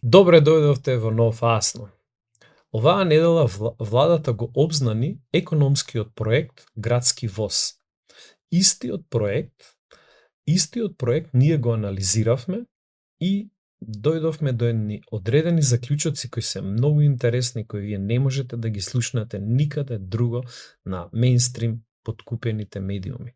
Добре дојдовте во нов Асно. Оваа недела владата го обзнани економскиот проект Градски воз. Истиот проект ние го анализиравме и дојдовме до едни одредени заклучоци кои се многу интересни, кои вие не можете да ги слушнете никаде друго на мејнстрим подкупените медиуми.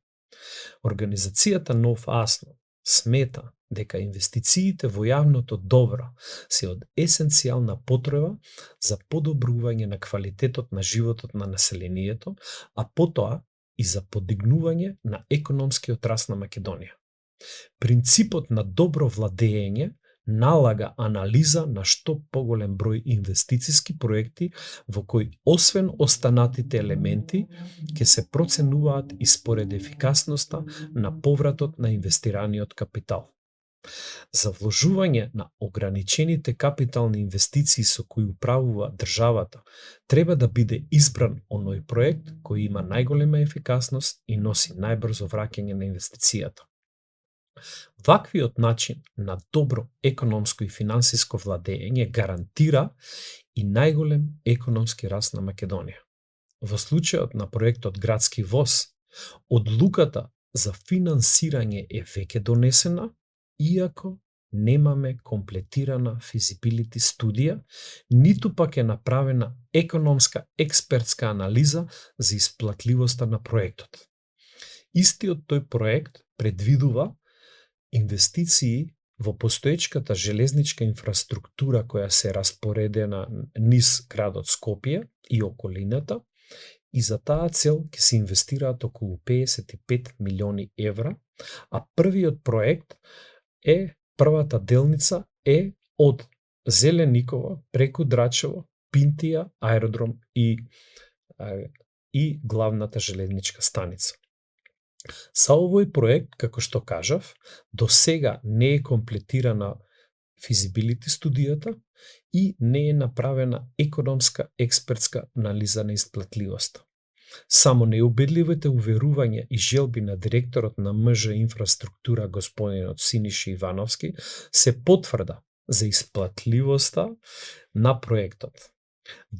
Организацијата Нов Асно смета дека инвестициите во јавното добро се од есенцијална потреба за подобрување на квалитетот на животот на населението, а потоа и за подигнување на економскиот раст на Македонија. Принципот на добро владење налага анализа на што поголем број инвестициски проекти во кои освен останатите елементи ќе се проценуваат и според ефикасноста на повратот на инвестираниот капитал. За вложување на ограничените капитални инвестиции со кои управува државата, треба да биде избран оној проект кој има најголема ефикасност и носи најбрзо враќање на инвестицијата. Ваквиот начин на добро економско и финансиско владење гарантира и најголем економски раст на Македонија. Во случајот на проектот Градски воз, одлуката за финансирање е веќе донесена, иако немаме комплетирана физибилити студија, ниту пак е направена економска експертска анализа за исплатливоста на проектот. Истиот тој проект предвидува инвестиции во постоечката железничка инфраструктура која се распоредена низ градот Скопје и околината, и за таа цел ќе се инвестираат околу 55 милиони евра, а првата делница е од Зеленикова преку Драчево, Пинтија, аеродром и главната железничка станица. Са овој проект, како што кажав, до сега не е комплетирана физибилити студијата и не е направена економска експертска анализа на исплатливоста. Само неубедливите уверувања и желби на директорот на МЖ инфраструктура господинот Синиша Ивановски се потврда за исплатливоста на проектот.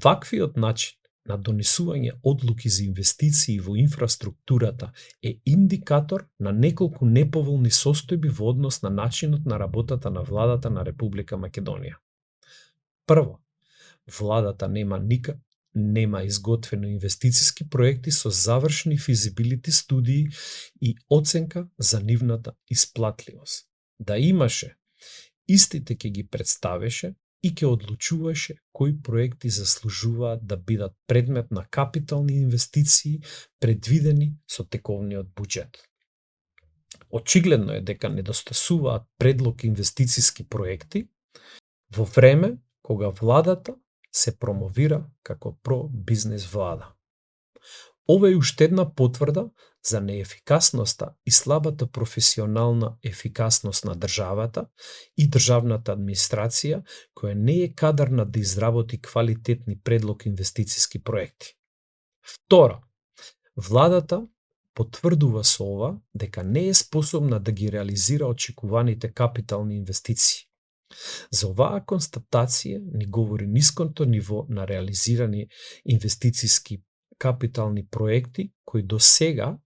Ваквиот начин на донесување одлуки за инвестиции во инфраструктурата е индикатор на неколку неповолни состојби во однос на начинот на работата на владата на Република Македонија. Прво, владата нема изготвено инвестициски проекти со завршни физибилити студии и оценка за нивната исплатливост. Да имаше, истите ќе ги представеше и ќе одлучуваше кои проекти заслужуваат да бидат предмет на капитални инвестиции предвидени со тековниот буџет. Очигледно е дека недостасуваат предлог инвестициски проекти во време кога владата се промовира како про-бизнес влада. Ова е уште една потврда за неефикасноста и слабата професионална ефикасност на државата и државната администрација, која не е кадарна да изработи квалитетни предлог инвестициски проекти. Второ, владата потврдува со ова дека не е способна да ги реализира очекуваните капитални инвестиции. За оваа констатација ни говори ниското ниво на реализирани инвестициски капитални проекти кои до сега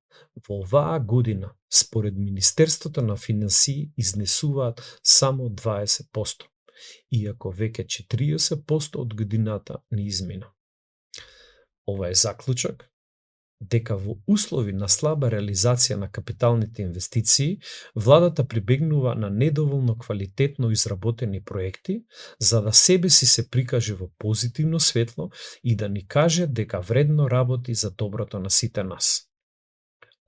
во оваа година според Министерството на финансии изнесуваат само 20%, иако веќе 40% од годината ни измина. Ова е заклучок дека во услови на слаба реализација на капиталните инвестиции, владата прибегнува на недоволно квалитетно изработени проекти, за да себе си се прикаже во позитивно светло и да ни каже дека вредно работи за доброто на сите нас.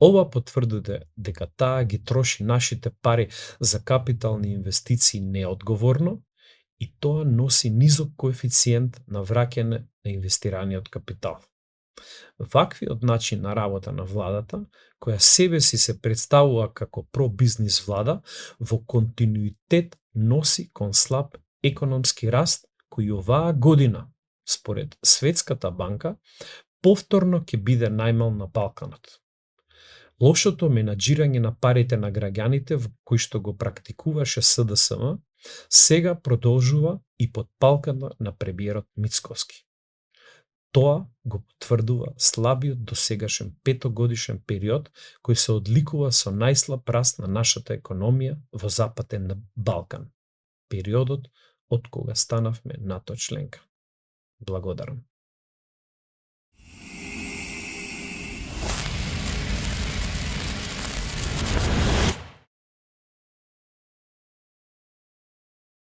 Ова потврдува дека таа ги троши нашите пари за капитални инвестиции неодговорно и тоа носи низок коефициент на враќање на инвестираниот капитал. Ваквиот начин на работа на владата, која себе си се представува како про-бизнес влада, во континуитет носи кон слаб економски раст, кој оваа година, според Светската банка, повторно ќе биде најмал на Балканот. Лошото менаџирање на парите на граѓаните, кој што го практикуваше СДСМ, Сега продолжува и под палката на премиерот Мицкоски. Тоа го потврдува слабиот досегашен петогодишен период кој се одликува со најслаб раст на нашата економија во Западен Балкан, периодот од кога станавме НАТО членка. Благодарам.